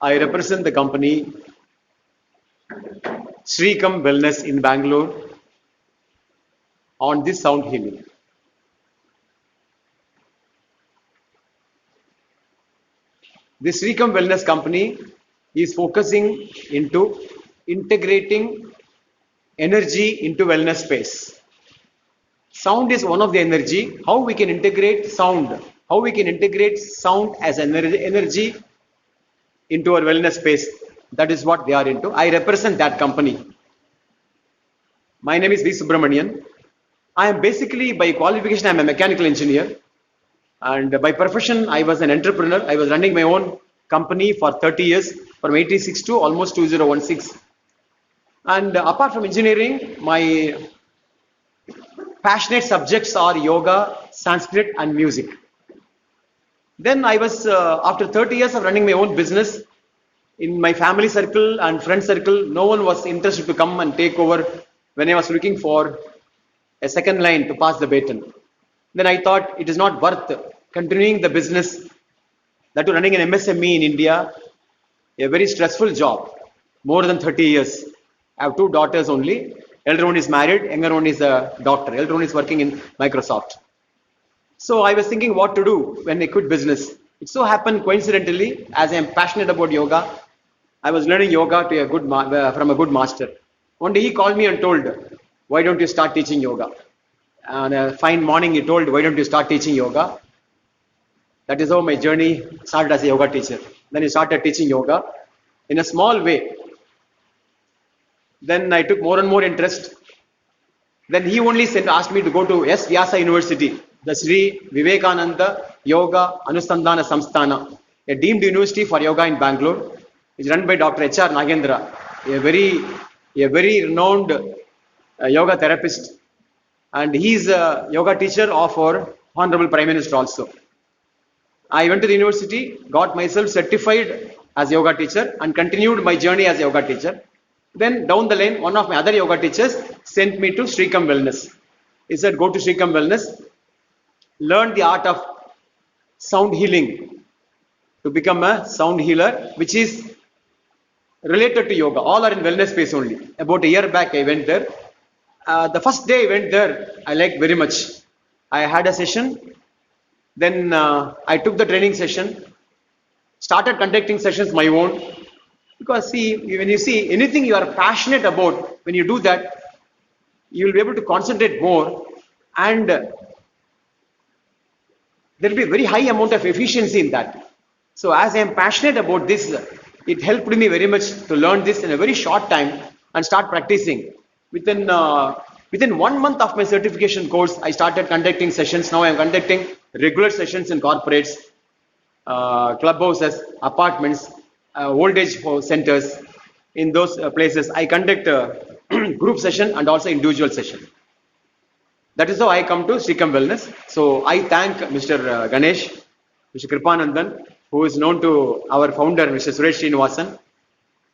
I represent the company Shrikam Wellness in Bangalore on this sound healing. This Shrikam Wellness company is focusing into integrating energy into wellness space. Sound is one of the energy. How we can integrate sound? How we can integrate sound as energy into our wellness space? That is what they are into. I represent that company. My name is V. Subramanian. I am basically, by qualification, I am a mechanical engineer. And by profession, I was an entrepreneur. I was running my own company for 30 years, from 86 to almost 2016. And apart from engineering, my passionate subjects are yoga, Sanskrit, and music. Then I was, after 30 years of running my own business, in my family circle and friend circle, no one was interested to come and take over when I was looking for a second line to pass the baton. Then I thought it is not worth continuing the business, that running an MSME in India, a very stressful job, more than 30 years. I have two daughters only. Elder one is married, younger one is a doctor. Elder one is working in Microsoft. So I was thinking what to do when I quit business. It so happened coincidentally, as I am passionate about yoga, I was learning yoga to from a good master. One day he called me and told, why don't you start teaching yoga? And a fine morning he told, why don't you start teaching yoga? That is how my journey started as a yoga teacher. Then I started teaching yoga in a small way. Then I took more and more interest. Then he only asked me to go to S. Vyasa University, the Sri Vivekananda Yoga Anusandhana Samsthana, a deemed university for yoga in Bangalore. It's run by Dr. H.R. Nagendra, a very renowned yoga therapist. And he is a yoga teacher of our Honorable Prime Minister also. I went to the university, got myself certified as a yoga teacher and continued my journey as a yoga teacher. Then down the line, one of my other yoga teachers sent me to Shrikam Wellness. He said, go to Shrikam Wellness, learn the art of sound healing to become a sound healer, which is related to yoga. All are in wellness space only. About a year back, I went there. The first day I went there, I liked very much. I had a session. Then I took the training session, started conducting sessions my own. Because see, when you see anything you are passionate about, when you do that, you will be able to concentrate more and there will be a very high amount of efficiency in that. So as I am passionate about this, it helped me very much to learn this in a very short time and start practicing. Within 1 month of my certification course, I started conducting sessions. Now I am conducting regular sessions in corporates, clubhouses, apartments, old age centers. In those places, I conduct group session and also individual session. That is how I come to Shrikam Wellness. So I thank Mr. Ganesh, Mr. Kripanandan, who is known to our founder, Mr. Suresh Srinivasan.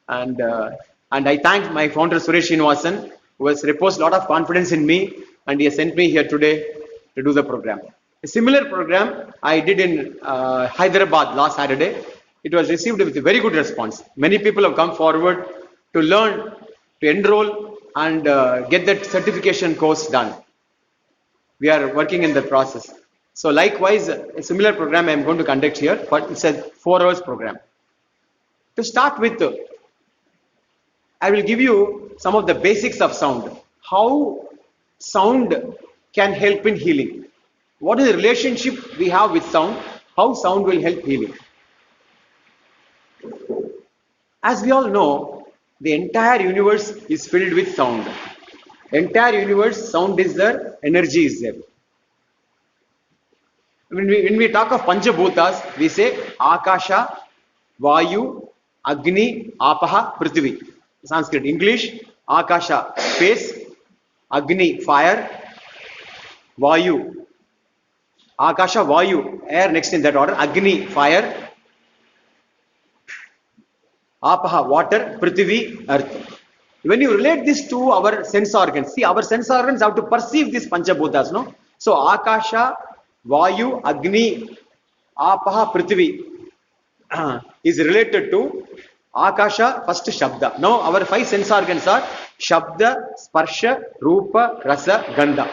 And I thank my founder, Suresh Srinivasan, who has reposed a lot of confidence in me and he has sent me here today to do the program. A similar program I did in Hyderabad last Saturday. It was received with a very good response. Many people have come forward to learn, to enroll and get that certification course done. We are working in the process. So likewise, a similar program I am going to conduct here, but it's a 4 hours program. To start with, I will give you some of the basics of sound. How sound can help in healing. What is the relationship we have with sound? How sound will help healing. As we all know, the entire universe is filled with sound. Entire universe, sound is there, energy is there. When we talk of Panchabhutas, we say Akasha, Vayu, Agni, Apaha, Prithvi. Sanskrit. English, Akasha, space, Agni, fire, Vayu. Akasha, Vayu, air next in that order, Agni, fire, Apaha, water, Prithvi, earth. When you relate this to our sense organs, see our sense organs have to perceive these Panchabhutas, no? So Akasha, Vayu, Agni, Apaha, Prithvi. is related to Akasha, first Shabda. Now our 5 sense organs are Shabda, Sparsha, Rupa, Rasa, Gandha.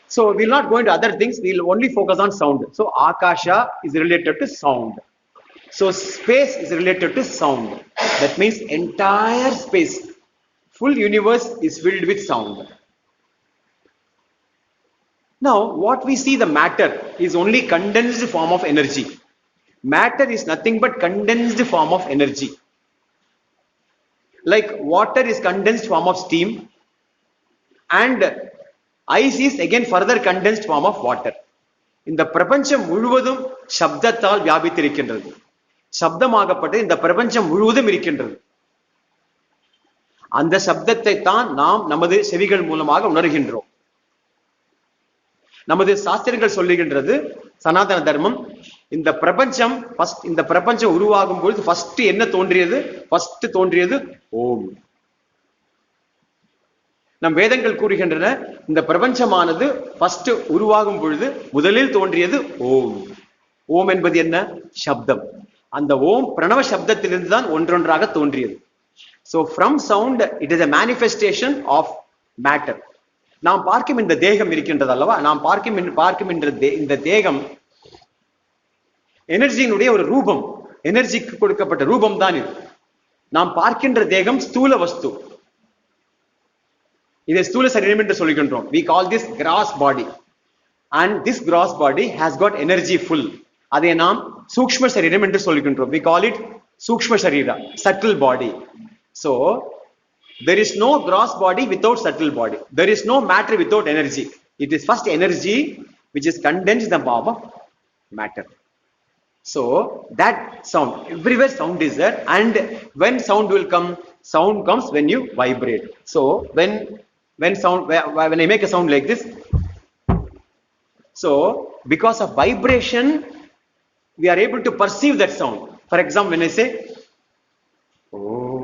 So we'll not go into other things, we'll only focus on sound. So Akasha is related to sound. So space is related to sound. That means entire space, full universe is filled with sound. Now what we see, the matter is only condensed form of energy. Matter is nothing but condensed form of energy. Like water is condensed form of steam, and ice is again further condensed form of water. இந்த பிரபஞ்சம் முழுவதும் சப்தத்தால் வியாபித்திருக்கின்றது. சப்தமாகப்பட்டு இந்த பிரபஞ்சம் முழுவதும் இருக்கின்றது. அந்த சப்தத்தை தான் நாம் நமது செவிகள் மூலமாக உணர்கின்றோம். நமது சாஸ்திரங்கள் சொல்லுகின்றது, சனாதன தர்மம், இந்த பிரபஞ்சம் இந்த பிரபஞ்சம் உருவாகும் பொழுது ஃபர்ஸ்ட் என்ன தோன்றியது? ஃபர்ஸ்ட் தோன்றியது ஓம். நம் வேதங்கள் கூறுகின்றன, இந்த பிரபஞ்சமானது ஃபர்ஸ்ட் உருவாகும் பொழுது முதலில் தோன்றியது ஓம். ஓம் என்பது என்ன? சப்தம். அந்த ஓம் பிரணவ சப்தத்திலிருந்து தான் ஒன்றொன்றாக தோன்றியது. So from sound it is a manifestation of matter. நாம் பார்க்கும் இந்த தேகம் இருக்கின்றது அல்லவா, நாம் பார்க்கும் இந்த தேகம் எனர்ஜியினுடைய ஒரு ரூபம், எனர்ஜிக்கு கொடுக்கப்பட்ட ரூபம் தான் இது. நாம் பார்க்கின்ற தேகம் ஸ்தூல வஸ்து, இதை ஸ்தூல சரீரம் என்று சொல்கின்றோம். we call this gross body, and this gross body has got energy full. அதை நாம் சூக்ஷ்ம சரீரம் என்று சொல்கின்றோம். we call it சூக்ஷ்ம சரீரா, subtle body. So there is no gross body without subtle body. There is no matter without energy. It is first energy which is condensed in the form of matter. So that sound, everywhere sound is there, and when sound will come? Sound comes when you vibrate. So when I make a sound like this, so because of vibration we are able to perceive that sound. For example, when I say oh,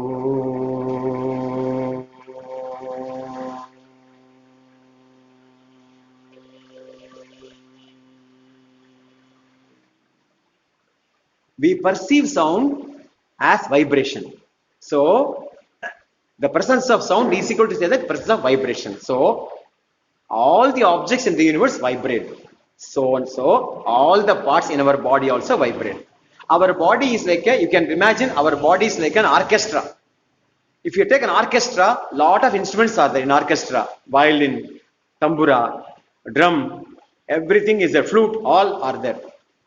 we perceive sound as vibration. So the presence of sound is equal to say that presence of vibration. So all the objects in the universe vibrate. So and so all the parts in our body also vibrate. Our body is like you can imagine our body is like an orchestra. If you take an orchestra, lot of instruments are there in orchestra. Violin, tambura, drum, everything is a flute, all are there.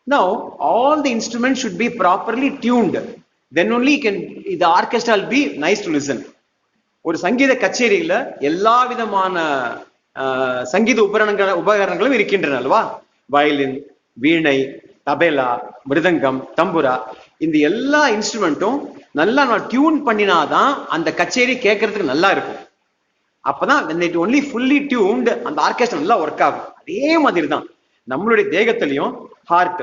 Now all the instruments should be properly tuned, then only the orchestra will be nice to listen. ஒரு சங்கீத கச்சேரியில எல்லா விதமான சங்கீத உபகரணங்களும் இருக்கின்றன அல்லவா? Violin, வீணை, தபேலா, மிருதங்கம், தம்புரா, இந்த எல்லா இன்ஸ்ட்ருமெண்ட்டும் நல்லா நான் டியூன் பண்ணினாதான் அந்த கச்சேரி கேட்கறதுக்கு நல்லா இருக்கும். அப்பதான் when it only fully tuned அந்த ஆர்கெஸ்ட்ரா நல்லா ஒர்க் ஆகும். அதே மாதிரி தான் நம்மளுடைய தேகத்திலையும் ஹார்ட்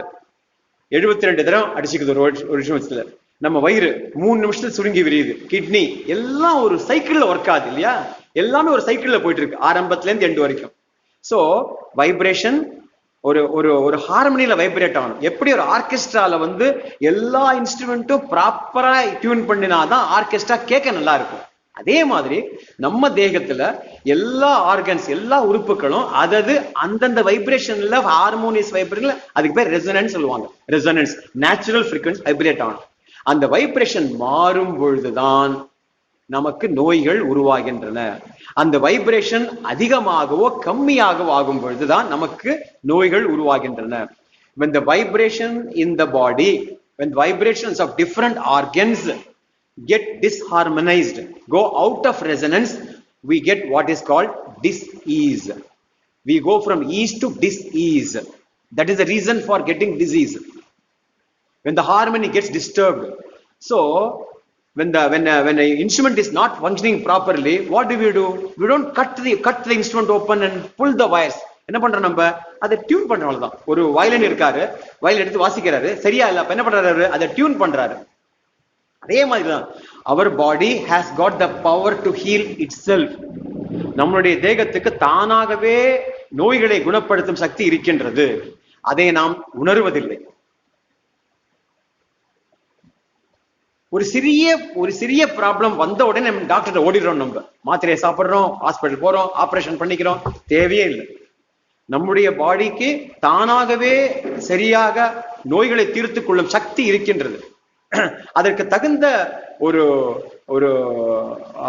72 தடவை அடிச்சுக்குது ஒரு நிமிஷத்துல. நம்ம வயிறு 3 நிமிஷத்துல சுருங்கி விரியுது. கிட்னி எல்லாம் ஒரு சைக்கிள்ல ஒர்க் ஆகுது இல்லையா? எல்லாமே ஒரு சைக்கிள்ல போயிட்டு இருக்கு ஆரம்பத்துல இருந்து எண்டு வரைக்கும். சோ வைப்ரேஷன் ஒரு ஹார்மனியில வைப்ரேட் ஆகணும். எப்படி ஒரு ஆர்கெஸ்ட்ரால எல்லா இன்ஸ்ட்ருமெண்ட்டும் ப்ராப்பரா டியூன் பண்ணினாதான் ஆர்கெஸ்ட்ரா கேட்க நல்லா இருக்கும். அதே மாதிரி நம்ம தேகத்துல எல்லா ஆர்கன்ஸ், எல்லா உறுப்புகளும் அதது அந்தந்த வைப்ரேஷன்ல, ஹார்மோனியஸ் வைப்ரேஷன்ல, அதுக்கு பேர் ரெசனன்ஸ் சொல்லுவாங்க. ரெசனன்ஸ், நேச்சுரல் ஃப்ரீக்வன்சி வைப்ரேட் ஆகணும். அந்த வைப்ரேஷன் மாறும் பொழுதுதான் நமக்கு நோய்கள் உருவாகின்றன. அந்த வைப்ரேஷன் அதிகமாகவோ கம்மியாகவோ ஆகும் பொழுதுதான் நமக்கு நோய்கள் உருவாகின்றன. when the vibration in the body, when vibrations of different organs get disharmonized, go out of resonance, we get what is called dis-ease. We go from ease to dis-ease. That is the reason for getting disease, when the harmony gets disturbed. So when an instrument is not functioning properly, what do? We don't cut the instrument open and pull the wires. என்ன பண்றோம்? நம்ம அதை tune பண்றோம் தான். ஒரு violin இருக்காரு, violin எடுத்து வாசிக்கிறாரு, சரியா இல்ல, என்ன பண்றாரு? அதை டியூன் பண்றாரு. அதே மாதிரிதான் our body has got the power to heal itself. நம்மளுடைய தேகத்துக்கு தானாகவே நோய்களை குணப்படுத்தும் சக்தி இருக்கின்றது. அதை நாம் உணர்வதில்லை. ஒரு சிறிய ப்ராப்ளம் வந்த உடனே நம்ம டாக்டர் ஓடிடுறோம், நம்ம மாத்திரையை சாப்பிடுறோம், ஹாஸ்பிட்டல் போறோம், ஆபரேஷன் பண்ணிக்கிறோம். தேவையே இல்லை. நம்முடைய பாடிக்கு தானாகவே சரியாக நோய்களை தீர்த்து கொள்ளும் சக்தி இருக்கின்றது. அதற்கு தகுந்த ஒரு ஒரு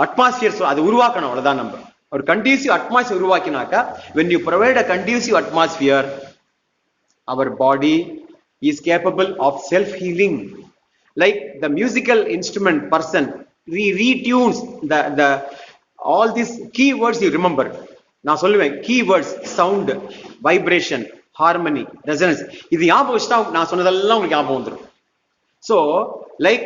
அட்மாஸ்பியர் அது உருவாக்கணும். அவ்வளவுதான். நம்ம ஒரு கண்டியூசிவ் அட்மாஸ்பியர் உருவாக்கினாக்கா, when you provide a conducive atmosphere, our body is capable of self healing. Like the musical instrument person retunes the all these keywords. You remember, நான் சொல்லுவேன் keywords: sound, vibration, harmony, resonance. இது ஞாபகம் வச்சுட்டா நான் சொன்னதெல்லாம் உங்களுக்கு ஞாபகம் வந்துடும். So like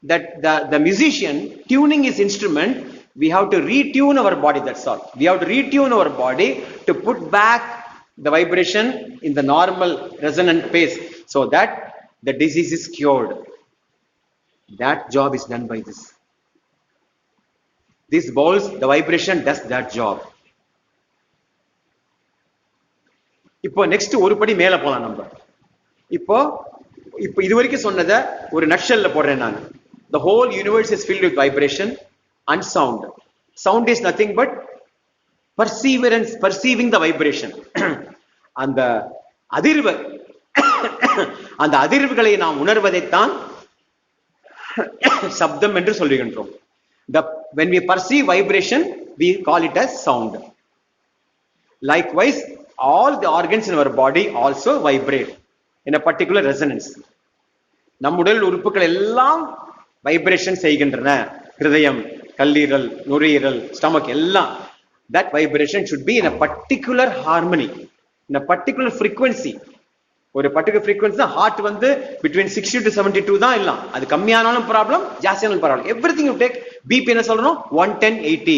that the musician tuning his instrument, we have to retune our body. That's all. We have to retune our body to put back the vibration in the normal resonant pace, so that the disease is cured. That job is done by this bowls. The vibration does that job. இப்போ next ஒரு படி மேல போலாம். நம்ம இப்போ இதுவரைக்கும் சொன்னதை ஒரு நட்ஷல்ல போடுறேன் நான். The whole universe is filled with vibration and sound. Sound is nothing but perseverance, perceiving the vibration. அந்த அதிர்வு, அந்த அதிர்வுகளை நாம் உணர்வதைத்தான் சப்தம் என்று சொல்லுகின்றோம். When we perceive vibration, we call it as sound. Likewise, all the organs in our body also vibrate in a particular resonance. நம் உடல் உறுப்புகள் எல்லாம் வைப்ரேஷன் செய்கின்றன. ஹிருதயம், கல்லீரல், நுரையீரல், ஸ்டமக் எல்லாம். That vibration should be in a particular harmony, in a particular frequency. ஒரு particular frequency தான். ஹார்ட் வந்து between 60 to 72 தான் இல்ல. அது கம்மியானாலும் ப்ராப்ளம், ஜாஸ்தியானாலும் problem. Everything you take. BP என்ன சொல்றோம்? 110 80.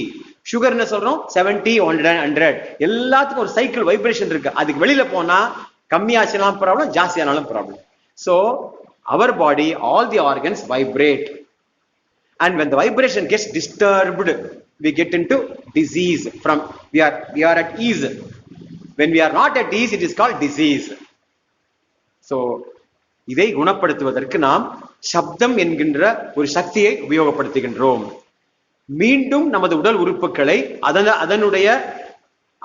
சுகர் என்ன சொல்றோம்? 70 100. எல்லாத்துக்கும் ஒரு சைக்கிள் வைப்ரேஷன் இருக்கு. அதுக்கு வெளியில போனா கம்மியாச்சுனாலும் ப்ராப்ளம், ஜாஸ்தியானாலும் problem. So our body, all the organs vibrate, and when the vibration gets disturbed, we get into disease. From we are at ease. When we are not at ease, it is called disease. So இதை குணப்படுத்துவதற்கு நாம் சப்தம் என்கின்ற ஒரு சக்தியை உபயோகப்படுத்துகின்றோம். மீண்டும் நமது உடல் உறுப்புகளை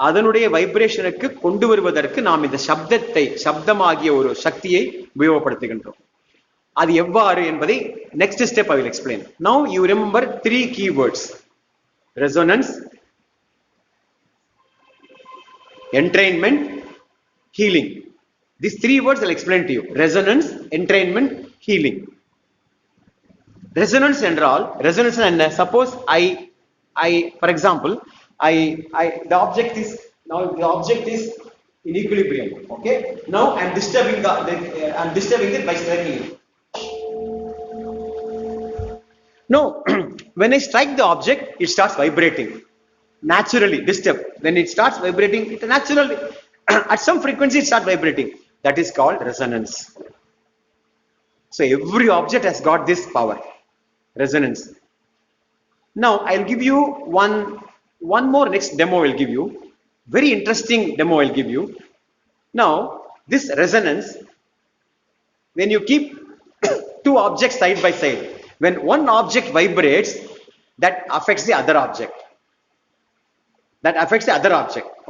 அதனுடைய வைப்ரேஷனுக்கு கொண்டு வருவதற்கு நாம் இந்த சப்தமாகிய ஒரு சக்தியை உபயோகப்படுத்துகின்றோம். அது எவ்வாறு என்பதை next step I will explain. Now you remember 3 keywords: resonance, entrainment, healing. These 3 words I'll explain to you: resonance, entrainment, healing. Resonance என்றால், resonance என்ன? Suppose for example, the object is in equilibrium. Okay, now I'm disturbing it by striking it. No, when I strike the object, it starts vibrating naturally. When it starts vibrating, it naturally at some frequency it starts vibrating. That is called resonance. So every object has got this power, resonance. Now I'll give you one more next demo. I'll give you very interesting demo. I'll give you now this resonance. When you keep 2 objects side by side, when one object vibrates, that affects the other object.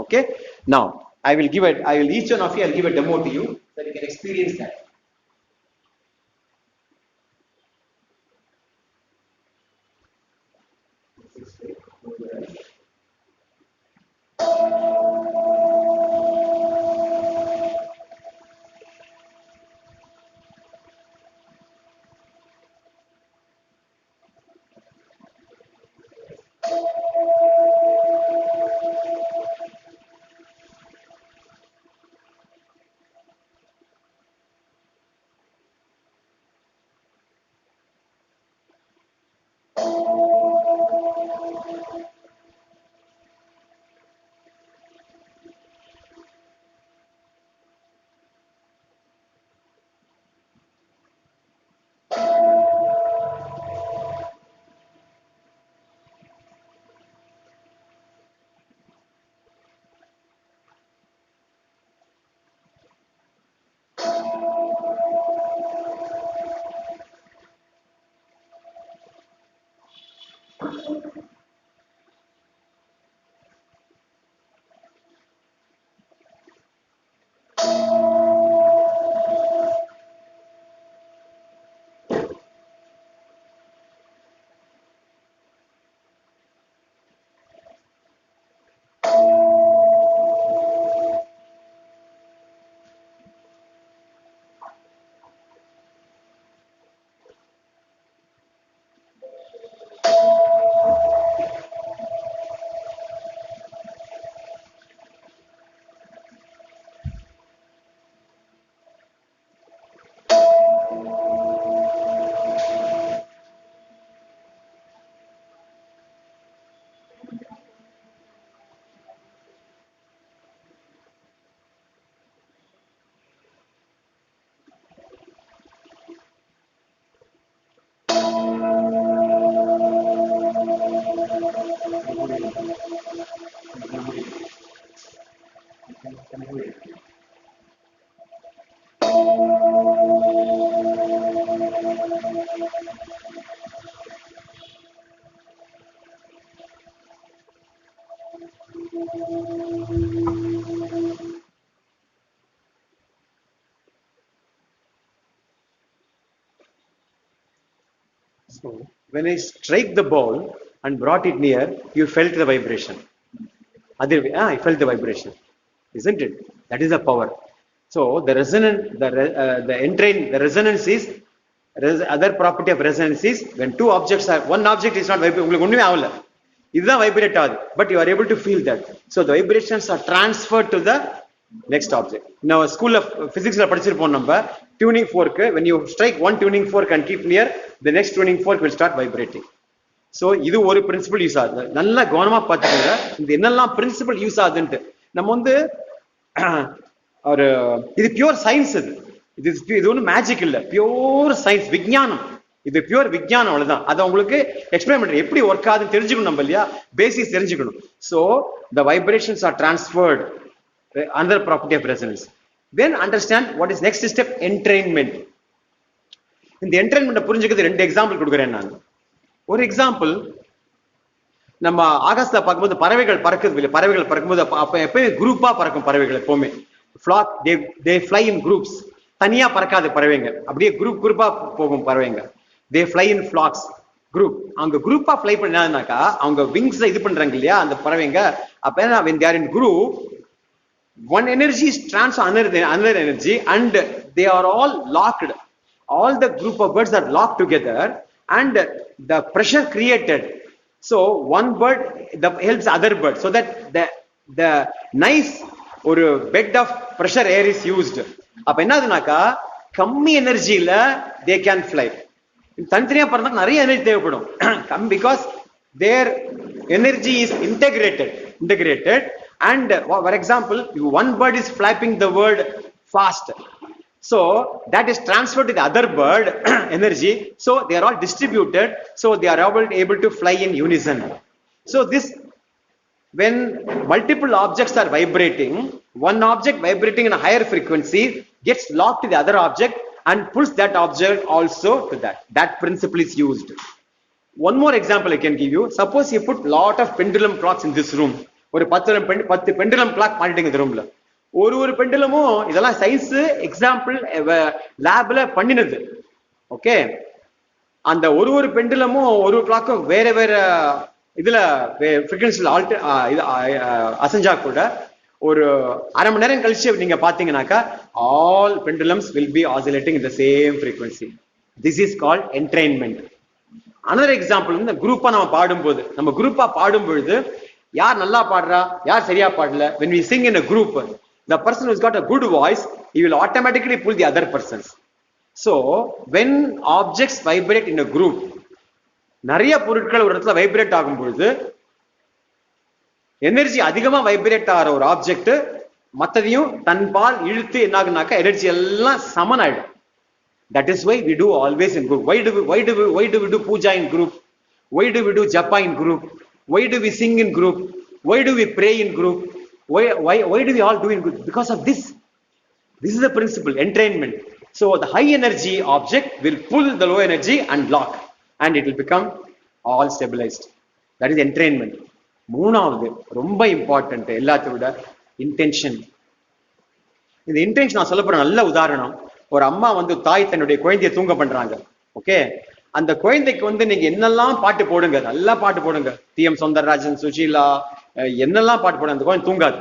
Okay, now I will each one of you, I'll give a demo to you so you can experience that. So when I strike the ball and brought it near, you felt the vibration. Other way, I felt the vibration, isn't it? That is the power. So the resonance, the resonance is other property of resonance is when two objects are one object is not vibrating. This is vibrate, but you are able to feel that. So the vibrations are transferred to the next object. Now, school of physics number tuning fork. When you strike one tuning fork and keep near, the next tuning fork will start vibrating. So இது ஒரு principal use ஆகுது. நல்லா கவனமா பார்த்துக்கோங்க இந்த என்னெல்லாம் principal use ஆகுதுன்ட்டு. நம்ம வந்து ஒரு இது பியூர் சயின்ஸ். இது ஒன்றும் மேஜிக் இல்லை, பியூர் சயின்ஸ், விஞ்ஞானம். இது பியூர் விஞ்ஞானம், அவ்வளவுதான். அதை உங்களுக்கு எக்ஸ்பிளைன் பண்றேன், எப்படி ஒர்க் ஆகுதுன்னு தெரிஞ்சுக்கணும் நம்ம இல்லையா, பேசிக்ஸ் தெரிஞ்சுக்கணும். So the vibrations are transferred, another property of resonance. Then understand what is next step, entrainment. இந்த என்ட்ரெயின்மெண்ட் புரிஞ்சுக்கிறது ரெண்டு எக்ஸாம்பிள் கொடுக்குறேன் நான். ஒரு எக்ஸாம்பிள், நம்ம ஆகாசத்துல பார்க்கும்போது பறவைகள் பறக்குது இல்லை, பறவைகள் பறக்கும்போது அப்ப எப்பயுமே குரூப்பா பறக்கும் பறவைகள். எப்பவுமே flag, they fly in groups. தனியா பறக்காது பறவைங்க, அப்படியே குரூப்பா போகும் பறவைங்க. தே ஃப்ளை இன் ஃபிளாக்ஸ், குரூப். அவங்க குரூப்பா ஃப்ளை பண்ணாதுனாக்கா அவங்க விங்ஸ்ல இது பண்றாங்க இல்லையா அந்த பறவைங்க. அப்ப when they are in group, one energy is transferred another energy and they are all locked. All the group of birds are locked together and the pressure created. So one bird helps other bird so that the nice or bed of pressure air is used. அப்ப என்னதுனாக்கா கம்மி எனர்ஜில they can fly. தனித்தனியா பறந்தா நிறைய energy தேவைப்படும். Because their energy is integrated. And for example, one bird is flapping the word fast. So that is transferred to the other bird energy. So they are all distributed. So they are able to fly in unison. So this, when multiple objects are vibrating, one object vibrating in a higher frequency gets locked to the other object and pulls that object also to that. That principle is used. One more example I can give you. Suppose you put lot of pendulum clocks in this room. ஒரு 10 pendulum clock பண்ணிட்டீங்க இந்த ரூம்ல. ஒரு பெண்டுலமும் இதெல்லாம் science example லேப்ல பண்ணினது. Okay, அந்த ஒரு பெண்டுலமும் ஒரு கிளாக்கும் வேற இதுல ஃப்ரீக்வன்சில அசைஞ்சா கூட ஒரு அரை மணி நேரம் கழிச்சு நீங்க பாத்தீங்கன்னாக்கா all pendulums will be oscillating in the same frequency. This is called entrainment. Another example வந்து குரூப்பா நம்ம குரூப்பா பாடும் பொழுது யார் நல்லா பாடுறா யார் சரியா பாடல, when we sing in a group, the person who's got a good voice, he will automatically pull the other persons. So when objects vibrate in a group, நிறைய பொருட்கள் ஒரு இடத்துல வைப்ரேட் ஆகும் பொழுது எனர்ஜி அதிகமா வைப்ரேட் ஆகிற ஒரு ஆப்ஜெக்ட் மற்றதையும் தன்பால் இழுத்து என்ன ஆகுனாக்கா எனர்ஜி எல்லாம் சமன் ஆயிடும். That is why we do always in group. Why do we do puja in group? Why do we do japa in group? Why do we sing in group? Why do we pray in group? Why do we all do in group? Because of this. This is the principle, entrainment. So the high energy object will pull the low energy and lock, and it will become all stabilized. That is entrainment. மூணாவது ரொம்ப important எல்லாத்தையும் விட intention. இந்த intention நான் சொல்ல போற நல்ல உதாரணம். ஒரு அம்மா வந்து தாய் தன்னுடைய குழந்தைய தூங்க பண்றாங்க. ஓகே, அந்த குழந்தைக்கு வந்து நீங்க என்னெல்லாம் பாட்டு போடுங்க, நல்லா பாட்டு போடுங்க, டி.எம். சௌந்தரராஜன், சுஷீலா, என்னெல்லாம் பாட்டு போடுங்க, அந்த குழந்தை தூங்காது.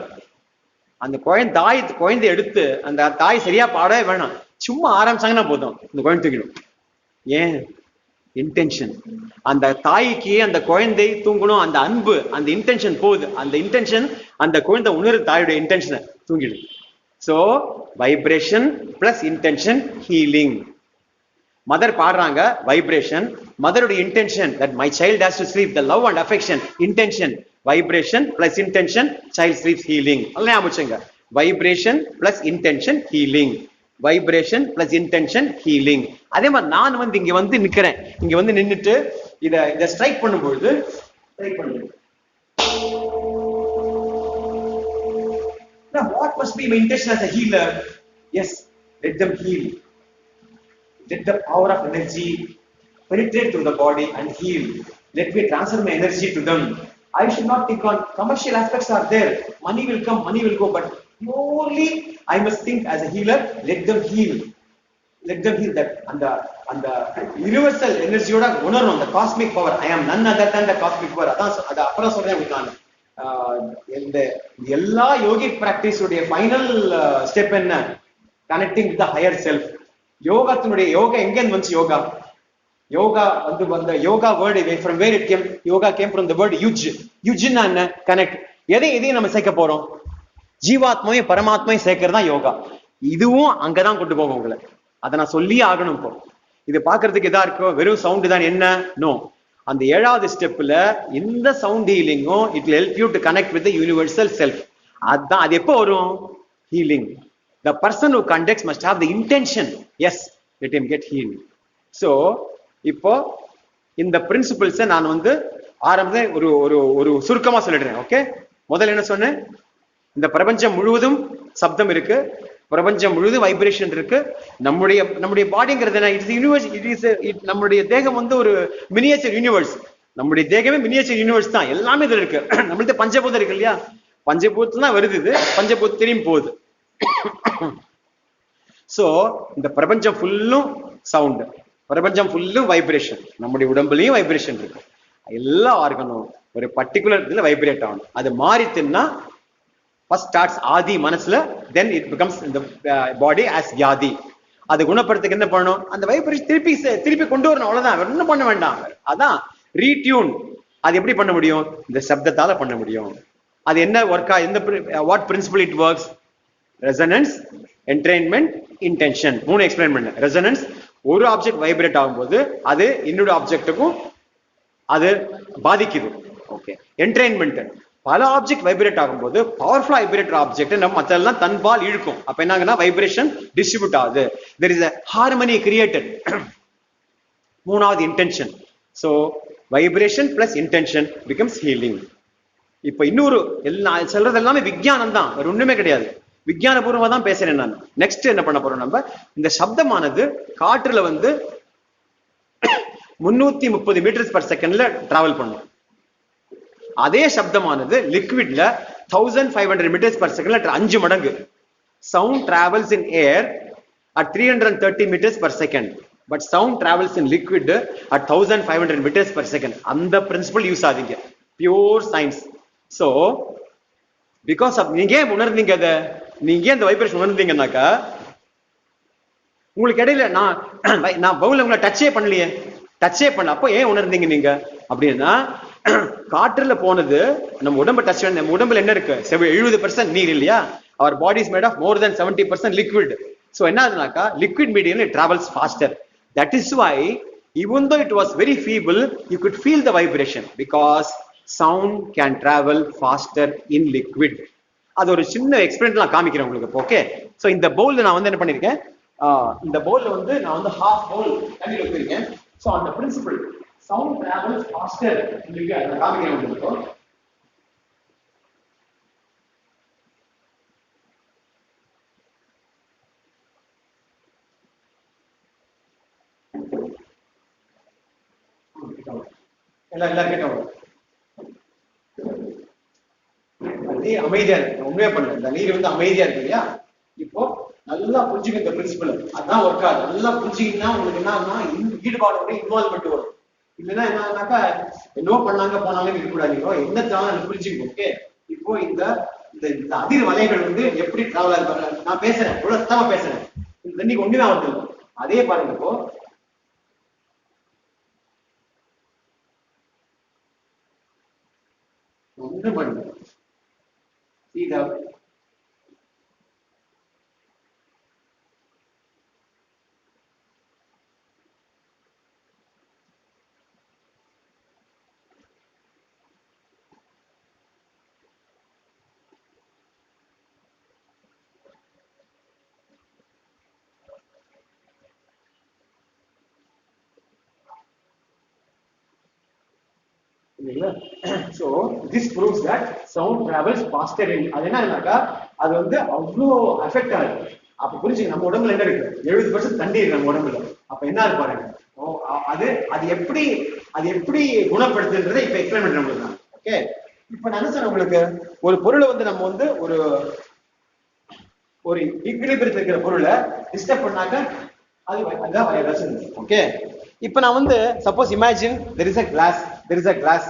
அந்த குழந்தை எடுத்து அந்த தாய் சரியா பாடவே வேணாம், சும்மா ஆரம்பிச்சாங்கன்னா போதும் இந்த குழந்தை தூங்கிடும். ஏன்? இன்டென்ஷன். அந்த தாய்க்கு அந்த குழந்தை தூங்கணும், அந்த அன்பு, அந்த இன்டென்ஷன் போகுது. அந்த இன்டென்ஷன் அந்த குழந்தை உணர்வு தாயுடைய இன்டென்ஷனை தூங்கிடும். So vibration plus intention, healing. Mother பாடுறாங்க, வைப்ரேஷன். மதருடைய intention that my child has to sleep, the love and affection, intention, vibration plus intention, child sleeps, healing. நல்லா ஆரம்பிச்சுங்க. Vibration plus intention, healing. Vibration plus intention, healing. அதே மாதிரி நான் வந்து இங்க வந்து நிக்கிறேன், இங்க வந்து நின்னுட்டு இத ஸ்ட்ரைக் பண்ணும்பொழுது must be my intention as a healer? Yes, let them heal. Let the power of energy penetrate through the body and heal. Let me transfer my energy to them. I should not think on commercial aspects are there. Money will come, money will go, but purely I must think as a healer, let them heal. Let them heal that and the universal energy oda unarum the cosmic power. I am none other than the cosmic power. Adha appara solren ungan இந்த எல்லா yogic practice உடைய final step என்ன? Connecting with the higher self. யோகத்தினுடைய யோகா எங்க இருந்து வந்து யோகா? யோகா வந்து வந்த yoga word from where it came? Yoga came from the word yuj. யுஜ்னா என்ன? கனெக்ட். எதையும் நம்ம சேர்க்க போறோம்? ஜீவாத்மாவையும் பரமாத்மாவையும் சேர்க்கிறது தான் யோகா. இதுவும் அங்கதான் கொண்டு போகும் உங்களை. அதை நான் சொல்லியே ஆகணும். இப்போ இது பாக்குறதுக்கு இதா இருக்கும், வெறும் சவுண்டு தான் என்ன? நோ. அந்த ஏழாவது ஸ்டெப்ல இந்த சவுண்ட் ஹீலிங்கும் it will help you to connect with the universal self. அதான் அது எப்போ வரும்? Healing. The person who conducts must have the intention. Yes, let him get healed. So இப்போ இந்த பிரின்சிபிள்ஸை நான் வந்து ஆரம்பத்தில் ஒரு ஒரு ஒரு சுருக்கமா சொல்லிடுறேன். ஓகே, முதல்ல என்ன சொன்னேன்? இந்த பிரபஞ்சம் முழுவதும் சப்தம் இருக்கு, பிரபஞ்சம் முழுவதும் வைப்ரேஷன் இருக்கு. நம்முடைய பாடிங்கிறது என்ன? It's universe. நம்முடைய தேகம் வந்து ஒரு மினியேச்சர் யூனிவர்ஸ். நம்முடைய தேகமே மினியேச்சர் யூனிவர்ஸ் தான். எல்லாமே இதுல இருக்கு. நம்மள்ட்ட பஞ்சபூதம் இருக்கு இல்லையா? பஞ்சபூதத்துல தான் வருது இது. பஞ்சபூதம் திரும்பி போகுது. சோ இந்த பிரபஞ்சம் ஃபுல்லும் சவுண்ட், பிரபஞ்சம் ஃபுல்லும் வைப்ரேஷன். நம்முடைய உடம்புலயும் வைப்ரேஷன் இருக்கு. எல்லா ஆர்கனும் ஒரு பர்டிகுலர் இதுல வைப்ரேட் ஆகணும். அது மாறித்துன்னா first starts ஆதி மனசுல, then it becomes in the body as வியாதி. அது குணப்படுத்துக்கு என்ன பண்ணணும்? அந்த வைப்ரேஷன் திருப்பி கொண்டு வரணும். அவ்வளவுதான், ஒன்றும் பண்ண வேண்டாம். அதான் ரீடியூன். அது எப்படி பண்ண முடியும்? இந்த சப்தத்தால பண்ண முடியும். அது என்ன ஒர்க்கா? எந்த what principle it works? Resonance, entrainment, intention. மூணு எக்ஸ்பிளைன் பண்ண. ரெசனன்ஸ், ஒரு ஆப்ஜெக்ட் வைப்ரேட் ஆகும்போது அது இன்னொரு ஆப்ஜெக்டுக்கும் அது பாதிக்குது. ஓகே. என்ட்ரெயின்மெண்ட், பல ஆப்ஜெக்ட் வைப்ரேட் ஆகும்போது பவர்ஃபுல்லா வைப்ரேட்டர் ஆப்ஜெக்ட் நம்ம மத்தெல்லாம் தன்பால் இழுக்கும். அப்ப என்னாங்கன்னா வைப்ரேஷன் டிஸ்ட்ரிபியூட் ஆகுது. there is a harmony created. மூணாவது intention. So vibration plus intention becomes healing. இப்ப இன்னொரு எல்லாம் சொல்றது எல்லாமே விஞ்ஞானம் தான், வேற ஒண்ணுமே கிடையாது. விஞ்ஞான பூர்வமா தான் பேசுறேன் நான். நெக்ஸ்ட் என்ன பண்ண போறோம்? நம்ம இந்த சப்தமானது காற்றுல வந்து 330 மீட்டர்ஸ் பர் செகண்ட்ல டிராவல் பண்ணும். அதே சப்தமானது லிக்விட்ல 1500 மீட்டர்ஸ் பர் செகண்ட்ல 5 மடங்கு. Sound travels in air at 330 meters per second, but sound travels in liquid at 1500 meters per second. அந்த பிரின்சிபல் யூஸ் ஆகுங்க. Pure science. So because of நீங்க ஏன் உணர்ந்தீங்க? அதை நீங்க ஏன் இந்த வைப்ரேஷன் உணர்ந்தீங்கன்னாக்கா, உங்களுக்கு இடையில நான் பவுல உங்களை டச்சே பண்ணலையே, டச்சே பண்ணல. அப்போ ஏன் உணர்ந்தீங்க நீங்க அப்படின்னா, காற்றுல போனது நம்ம உடம்பு டச். நம்ம உடம்புல என்ன இருக்கு? 70% நீர் இல்லையா? Our body is made of more than 70% liquid. So என்ன ஆகுதுனாக்கா, liquid medium it travels faster. That is why even though it was very feeble, you could feel the vibration because sound can travel faster in liquid. அது ஒரு சின்ன experiment நான் காமிக்கிறேன் உங்களுக்கு. Okay. So இந்த பவுல்ல நான் வந்து என்ன பண்ணிருக்கேன், இந்த பவுல்ல வந்து நான் வந்து ஹாஃப் பவுல் தண்ணி ஊத்திருக்கேன். சோ அந்த பிரின்சிபல் sound travels faster உங்களுக்கு நான் காமிக்கிறேன் உங்களுக்கு. எல்லாம் கேட்டோம். நீர் அமைதியா இருக்கு, உண்மையா பண்ணல. இந்த நீர் வந்து அமைதியா இருக்கு இல்லையா? இப்போ நல்லா புரிஞ்சுக்க இந்த பிரின்சிபல். அதான் ஒர்க் ஆகுது. நல்லா புரிஞ்சுக்கிட்டா உங்களுக்கு என்னன்னா ஈடுபாடு இன்வால்வ்மெண்ட் வரும். இல்லைன்னா என்னன்னாக்கா என்னவோ பண்ணாங்க போனாலும் இருக்கக்கூடாது. என்ன தேவை புரிஞ்சுக்கணும். ஓகே. இப்போ இந்த இந்த அதிர் வலைகள் வந்து எப்படி டிராவல் ஆகுது நான் பேசுறேன், இவ்வளவு சத்தமா பேசுறேன். இந்த தண்ணிக்கு ஒண்ணுதான் வருது. அதே பாருங்க, இப்போ ஒன்று பண்ணுங்க. So this proves that sound travels faster in அது என்னன்னாக்கா அது வந்து அவ்வளோ அஃபெக்ட் ஆகுது. அப்ப புரிஞ்சுங்க நம்ம உடம்புல என்ன இருக்கு 70% தண்ணி இருக்கு நம்ம உடம்புல. அப்ப என்ன இருக்கு பாருங்க. அது அது எப்படி குணப்படுத்துன்றதை இப்ப எக்ஸ்பிளைன் பண்றேன் உங்களுக்கு நான். ஓகே, இப்ப நான் என்ன சொன்னேன் உங்களுக்கு, ஒரு பொருளை வந்து நம்ம வந்து ஒரு ஈக்குலிபிரியத்தில் இருக்கிற பொருளை டிஸ்டர்ப் பண்ணாக்க அது அதான் வைப்ரேஷன். ஓகே, இப்ப நான் வந்து suppose imagine there is a glass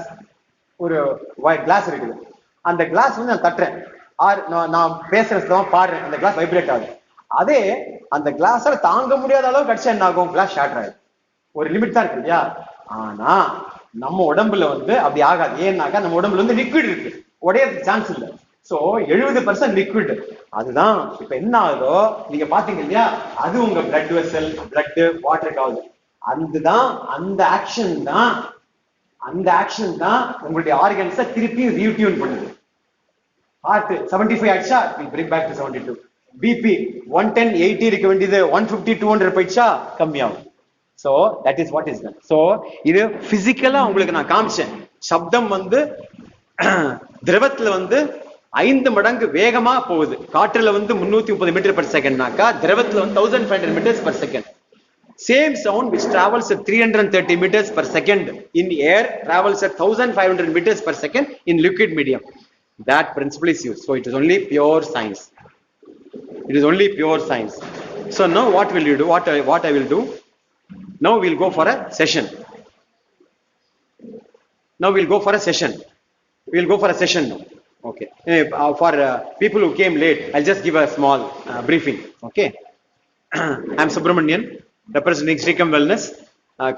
ஒரு கிளாஸ் இருக்குது. அந்த கிளாஸ் வந்து நான் தட்டுறேன் ஆர் நான் பேசுறேன் பாடுறேன், அந்த கிளாஸ் வைப்ரேட் ஆகுது. அதே அந்த கிளாஸால தாங்க முடியாத அளவு கடிச்சா என்ன ஆகும், கிளாஸ் ஷார்ட் ஆகுது. ஒரு லிமிட் தான் இருக்கு இல்லையா? ஆனா நம்ம உடம்புல வந்து அப்படி ஆகாது. ஏன்னாக்கா நம்ம உடம்புல வந்து லிக்விட் இருக்கு, உடையது சான்ஸ் இல்லை. So 70% liquid. அதுதான் இப்ப என்ன ஆகுதோ நீங்க பாத்தீங்க இல்லையா, அது உங்க பிளட் வெசல், பிளட் வாட்டருக்கு ஆகுது. அந்த ஆக்ஷன் தான் உங்களுடைய ஆர்கன்ஸை திருப்பி ரீடியூன் பண்ணுது. ஹார்ட் 75 ஆயிடுச்சா, bring back to 72. பிபி 110 80 இருக்க வேண்டியது 150 200 போயிடுச்சா, கம்மியாகும். So that is what is that. So இது பிசிக்கலா உங்களுக்கு நான் காமிச்சேன். சப்தம் வந்து திரவத்துல வந்து 5 மடங்கு வேகமா போகுது. காற்றுல வந்து 330 மீட்டர் per செகண்ட்னாக்கா திரவத்துல வந்து 1500 meters per second. Same sound which travels at 330 meters per second in air travels at 1500 meters per second in liquid medium. That principle is used. So it is only pure science. It is only pure science. So now what will you do? What I will do? Now we'll go for a session. We'll go for a session now. Okay. For people who came late, I'll just give a small briefing. Okay. I'm Subramanian, representing Shrikam Wellness.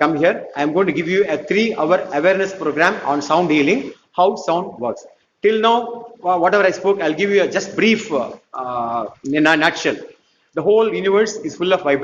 Come here. I'm going to give you a 3-hour awareness program on sound healing, how sound works. Till now, whatever I spoke, I'll give you a just brief in a nutshell. The whole universe is full of vibration.